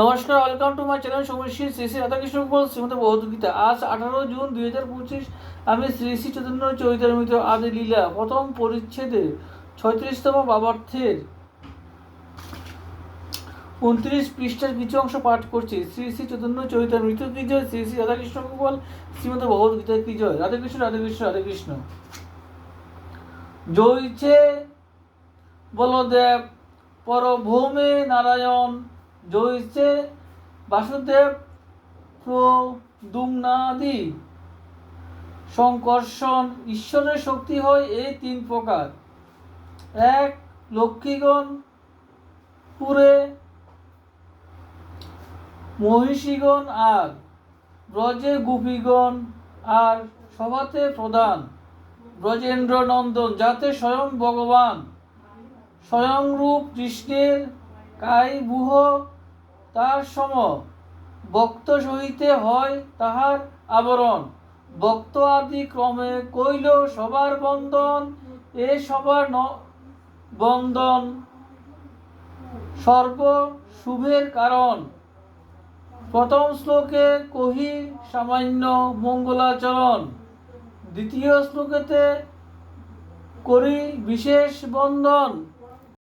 নমস্কার, welcome to my channel Samashri Shri Shri Radhakrishna Gopal Shrimad Bhagavad Gita. আজ 18 June 2025 আমি শ্রী শ্রী চৈতন্য চরিতামৃত আদি লীলা প্রথম পরিচ্ছেদে 36তম ভাবার্থের 29 পৃষ্ঠার কিছু অংশ পাঠ করছি। শ্রী শ্রী চৈতন্য চরিতামৃত কি জয়, শ্রী শ্রী রাধাকৃষ্ণ গোপাল শ্রীমদ ভগবদ্গীতা কি জয়। রাধাকৃষ্ণ রাধাকৃষ্ণ রাধাকৃষ্ণ। জয়ছে বলদেব পরভৌমে নারায়ণ, জয়ছে বাসুদেব প্রদ্যুম্নাদি। সংকর্ষণ ঈশ্বরের শক্তি হয় এই তিন প্রকার: এক, লক্ষ্মীগণ পুরে, মহিষীগণ আর ব্রজে, গোপীগণ আর সভাতে প্রধান ব্রজেন্দ্র নন্দন, যাতে স্বয়ং ভগবান স্বয়ংরূপ কৃষ্ণের কায়বুহ তার সম ভক্ত সহিতে হয় তাহার আবরণ। ভক্ত আদি ক্রমে কইল সবার বন্দন, এ সবার বন্দন সর্ব শুভের কারণ। প্রথম শ্লোকে কহি সামান্য মঙ্গলাচরণ, দ্বিতীয় শ্লোকেতে করি বিশেষ বন্দন,